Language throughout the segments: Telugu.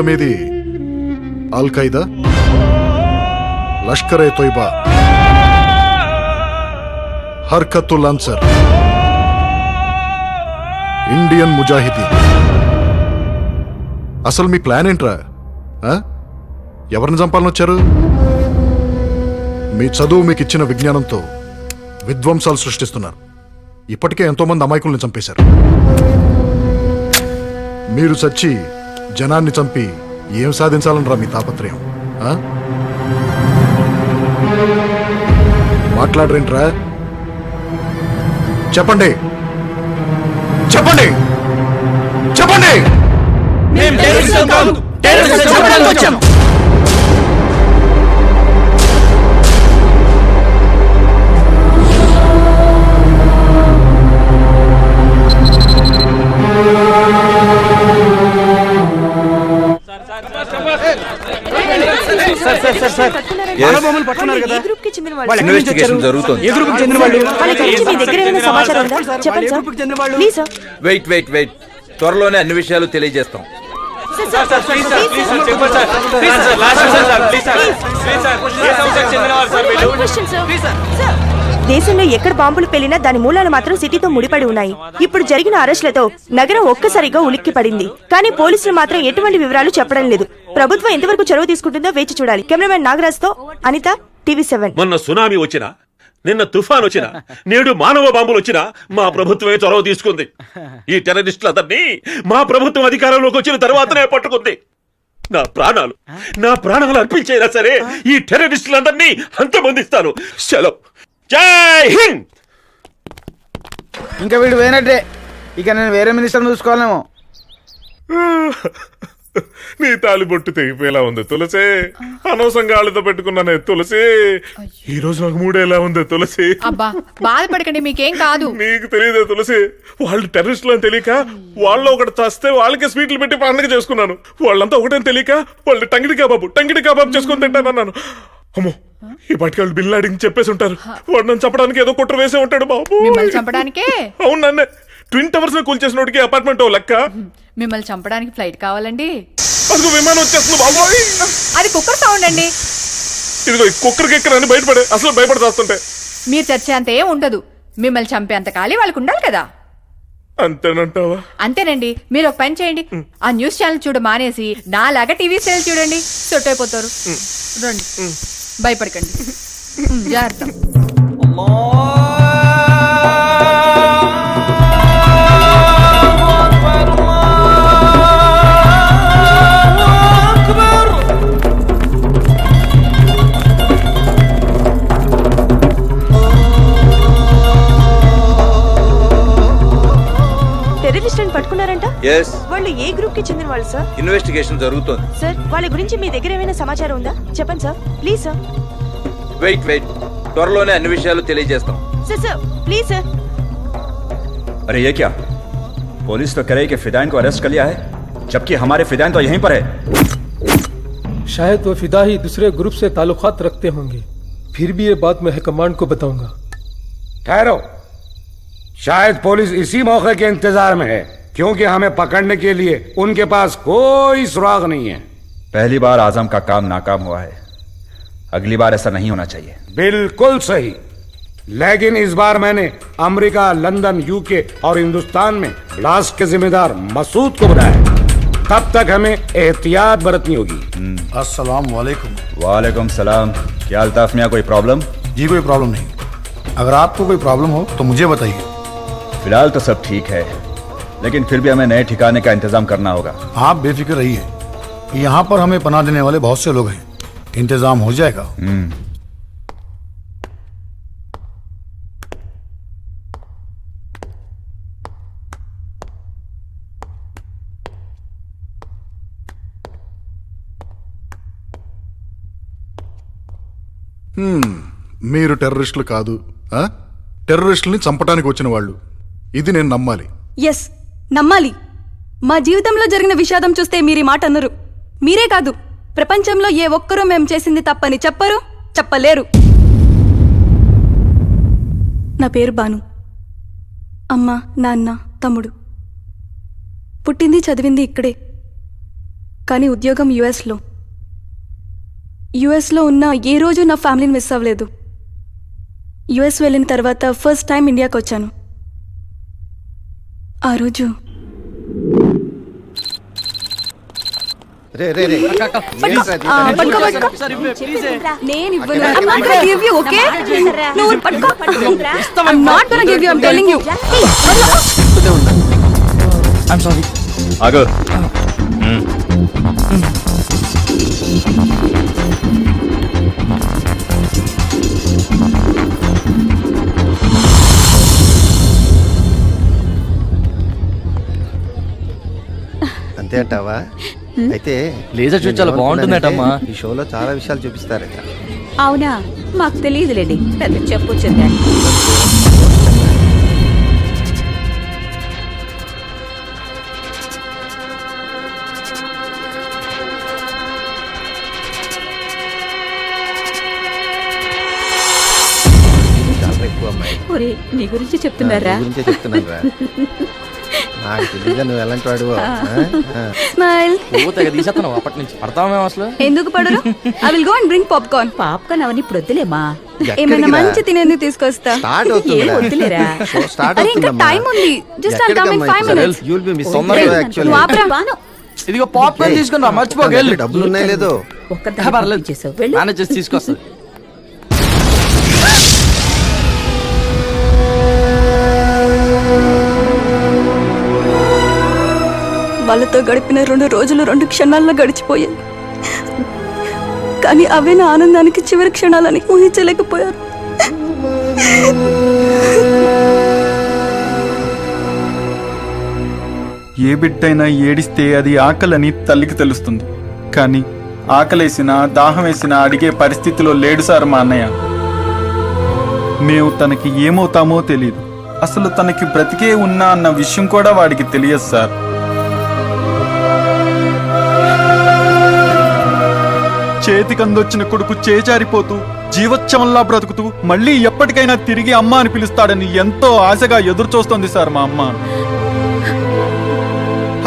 మీది అల్ ఖైదా, లష్కర్ ఏ తోయిబా, హర్కతుల్ అన్సర్, ఇండియన్ ముజాహిదీన్. అసలు మీ ప్లాన్ ఏంట్రా? ఎవరిని చంపాలని వచ్చారు? మీ చదువు మీకు ఇచ్చిన విజ్ఞానంతో విధ్వంసాలు సృష్టిస్తున్నారు. ఇప్పటికే ఎంతోమంది అమాయకుల్ని చంపేశారు. మీరు చచ్చి జనాన్ని చంపి ఏం సాధించాలనరా మీ తాపత్రయం? మాట్లాడరేంట్రా? చెప్పండి చెప్పండి చెప్పండి. వెయిట్, త్వరలోనే అన్ని విషయాలు తెలియజేస్తాం. దేశంలో ఎక్కడ బాంబులు పేలినా దాని మూలాలు మాత్రం సిటీతో ముడిపడి ఉన్నాయి. ఇప్పుడు జరిగిన అరెస్టులతో నగరం ఒక్కసారిగా ఉలిక్కి పడింది. కానీ పోలీసులు మాత్రం ఎటువంటి వివరాలు చెప్పడం లేదు. ప్రభుత్వం ఎంతవరకు చొరవ తీసుకుంటుందో వేచి చూడాలి. కెమెరామెన్ నాగరాజ్ తో అనిత, TV7. మొన్న సునామీ వచ్చినా, నిన్న తుఫాన్ వచ్చినా, నేడు మానవ బాంబులు వచ్చినా మా ప్రభుత్వమే చొరవ తీసుకుంది. ఈ టెర్రరిస్టులందరినీ మా ప్రభుత్వం అధికారంలోకి వచ్చిన తర్వాతనే పట్టుకుంది. నా ప్రాణాలు అర్పించైనా సరే ఈ టెర్రరిస్టులందరినీ అంతమొందిస్తాను. సెలవు. జై హింద్. ఇంకా వీడు పోయినట్టే. ఇక నేను వేరే మినిస్టర్ చూసుకోవాలేమో. నీ తాలిబొట్టు తెగిపోయేలా ఉంది తులసి. అనవసరంగా వాళ్ళతో పెట్టుకున్నానే తులసి. ఈ రోజు నాకు మూడేలా ఉంది తులసి. అబ్బా బాధపడకండి, మీకేం కాదు. నీకు తెలియదే తులసి, వాళ్ళు టెర్రరిస్టులు అని తెలియక వాళ్ళు ఒకటి చస్తే వాళ్ళకే స్వీట్లు పెట్టి పండుగ చేసుకున్నాను. వాళ్ళంతా ఒకటని తెలియక వాళ్ళు టంగిడి కబాబు చేసుకుని తింటానన్నాను. అమ్మో, ఈ పట్టుకాళ్ళు బిల్లాడికి చెప్పేసి ఉంటారు. వాడు నన్ను చంపడానికి ఏదో కుట్ర వేసే ఉంటాడు బాబు. మిమ్మల్ని చంపడానికే? అవును, నన్నే ట్విన్ టవర్స్ లో కూల్చేసినోడికి అపార్ట్మెంట్ లెక్క. మిమ్మల్ని చంపడానికి ఫ్లైట్ కావాలండి. అదిగో విమానం వచ్చేస్తుంది బాబోయ్. అది కుక్కర్ సౌండ్ అండి. ఇదిగో కుక్కర్ కిక్కర్ అని బయటపడే, అసలు భయపడి చేస్తుంటే. మీరు చచ్చే అంత ఏం ఉండదు. మిమ్మల్ని చంపే అంత ఖాళీ వాళ్ళకు ఉండాలి కదా. అంతేనంటావా? అంతేనండి. మీరు ఒక పని చేయండి, ఆ న్యూస్ ఛానల్ చూడ మానేసి నాలాగా టీవీ సీరియల్ చూడండి. సెట్ అయిపోతారు. రండి, భయపడకండి. జాగ్రత్త. టెర్రరిస్టులను పట్టుకున్నారంట? వాళ్ళు ఏ గ్రూప్ కి చెందిన వాళ్ళు సార్? ఇన్వెస్టిగేషన్ జరుగుతోంది సార్. వాళ్ళ గురించి మీ దగ్గర ఏమైనా సమాచారం ఉందా? చెప్పండి సార్, ప్లీజ్ సార్. వెయిట్, త్వరలోనే అన్ని విషయాలు తెలియజేస్తాం. Sir please sir. अरे ये क्या, पुलिस तो कह रही कि फिदाइन को अरेस्ट कर लिया है, जबकि हमारे फिदाइन तो यहीं पर है. शायद वो फिदा ही दूसरे ग्रुप से ताल्लुकात रखते होंगे. फिर भी ये बात मैं हाईकमांड को बताऊंगा. ठहरो, शायद पुलिस इसी मौके के इंतजार में है, क्योंकि हमें पकड़ने के लिए उनके पास कोई सुराग नहीं है. पहली बार आजम का काम नाकाम हुआ है, अगली बार ऐसा नहीं होना चाहिए. बिल्कुल सही, लेकिन इस बार मैंने अमेरिका, लंदन, यूके और हिंदुस्तान में ब्लास्ट के जिम्मेदार मसूद को बुलाया. तब तक हमें एहतियात बरतनी होगी. अस्सलाम वालेकुम. वालेकुम सलाम. क्या अल्ताफ मियां, कोई प्रॉब्लम? जी कोई प्रॉब्लम नहीं. अगर आपको कोई प्रॉब्लम हो तो मुझे बताइए. फिलहाल तो सब ठीक है, लेकिन फिर भी हमें नए ठिकाने का इंतजाम करना होगा. आप बेफिक्र रहिए, यहाँ पर हमें पनाह देने वाले बहुत से लोग हैं. इंतजाम हो जाएगा. మీరు టెర్రరిస్టులు కాదు, టెర్రరిస్టుల్ని చంపడానికి వచ్చిన వాళ్ళు. ఇది నేను నమ్మాలి. ఎస్, నమ్మాలి. మా జీవితంలో జరిగిన విషాదం చూస్తే మీరు ఈ మాట అన్నరు. మీరే కాదు, ప్రపంచంలో ఏ ఒక్కరూ మేం చేసింది తప్పని చెప్పలేరు. నా పేరు బాను. అమ్మ, నాన్న, తమ్ముడు. పుట్టింది చదివింది ఇక్కడే. కానీ ఉద్యోగం యుఎస్లో. యుఎస్లో ఉన్న ఏ రోజు నా ఫ్యామిలీని మిస్ అవ్వలేదు. యుఎస్ వెళ్ళిన తర్వాత ఫస్ట్ టైం ఇండియాకి వచ్చాను. ఆ రోజు నేను ఇవ్వను. I'm not gonna give you, okay? నువ్వు పట్టుకో. I'm not gonna give you, I'm telling you. I'm sorry. ఆగు. అంతే అంటావా? అయితే లేజర్ షో చాలా బాగుంటుందటమ్మా. ఈ షోలో చాలా విషయాలు చూపిస్తారట. అవునా, మాకు తెలియదులేండి, పెద్ద చెప్పొచ్చింది. చాలా ఎక్కువ అమ్మాయి. ఒరే, నీ గురించి చెప్తున్నారా? నా గురించే చెప్తున్నాను రా. నాకు తెలియదు నువ్వు ఎలాంటి వాడు. స్మైల్. తీసేస్తున్నావు అప్పటి నుంచి పడతామే అసలు. ఎందుకు పడరు? I will go and bring popcorn. Popcorn అవన్నీ ఇప్పుడు వద్దులేమా, ఏమైనా మంచి తినేందుకు తీసుకొస్తా. స్టార్ట్ అవుతుంది. వద్దులేరా? షో స్టార్ట్ అరే ఇంకా అవుతుందమ్మా. టైం ఉంది. Just I'll come in 5 minutes. You'll be missing తొందరగా the show నువ్వు actually. ఆపరా. ఇదిగో పాప్కార్న్ తీసుకుని రా, మర్చిపోగలి. డబ్బులు ఉన్నాయి లేదో. పర్లేదు మేనేజ్ చేసి తీసుకొస్తుంది. వాళ్ళతో గడిపిన 2 రోజులు 2 క్షణాల్లో గడిచిపోయాయి. కానీ అవే నా ఆనందానికి చివరి క్షణాలని ఊహించలేకపోయారు. ఏ బిడ్డైనా ఏడిస్తే అది ఆకలని తల్లికి తెలుస్తుంది. కానీ ఆకలేసినా దాహం వేసినా అడిగే పరిస్థితిలో లేడు సార్ మా అన్నయ్య. మేము తనకి ఏమవుతామో తెలియదు. అసలు తనకి బ్రతికే ఉన్నా అన్న విషయం కూడా వాడికి తెలియదు సార్. చేతికందొచ్చిన కొడుకు చేజారిపోతూ జీవోత్సవంలా బ్రతుకుతూ మళ్ళీ ఎప్పటికైనా తిరిగి అమ్మ అని పిలుస్తాడని ఎంతో ఆశగా ఎదురు చూస్తోంది సార్ మా అమ్మ.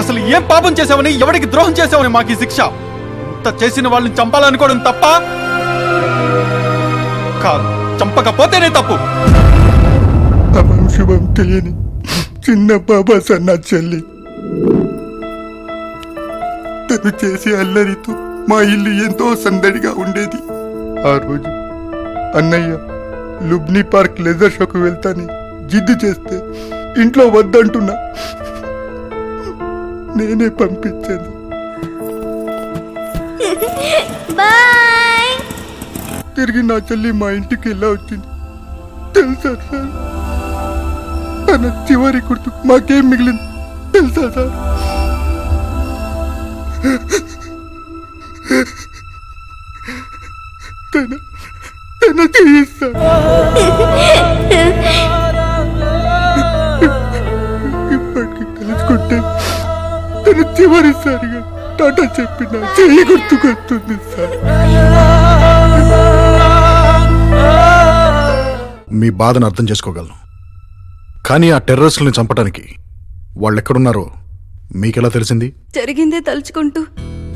అసలు ఏం పాపం చేసావని, ఎవరికి ద్రోహం చేసావని మాకు ఈ శిక్ష? ఇంత చేసిన వాళ్ళని చంపాలనుకోవడం తప్ప కాదు, చంపకపోతేనే తప్పు. అభం శుభం తెలియని చిన్న బాబా సన్న చెల్లి తను చేసే అల్లరితో మా ఇల్లు ఎంతో సందడిగా ఉండేది. ఆ రోజు అన్నయ్య లుబ్నీ పార్క్ లెజర్ షోకు వెళ్తాని జిద్దు చేస్తే ఇంట్లో వద్దంటున్నా నేనే పంపించాను. తిరిగి నా చెల్లి మా ఇంటికి ఎలా వచ్చింది తెలుసా సార్? తన చివరి గుర్తు మాకేం మిగిలింది తెలుసా సార్? తన చేయిస్తా. ఇప్పటికి తెలుసుకుంటే తన చివరిసారిగా టాటా చెప్పిన చెయ్యి గుర్తుకొస్తుంది సార్. మీ బాధను అర్థం చేసుకోగలను, కానీ ఆ టెర్రరిస్టులను చంపడానికి వాళ్ళెక్కడున్నారో మీకెలా తెలిసింది? జరిగిందే తలుచుకుంటూ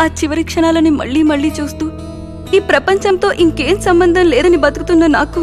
ఆ చివరి క్షణాలని మళ్ళీ మళ్ళీ చూస్తూ ఈ ప్రపంచంతో ఇంకేం సంబంధం లేదని బతుకుతున్న నాకు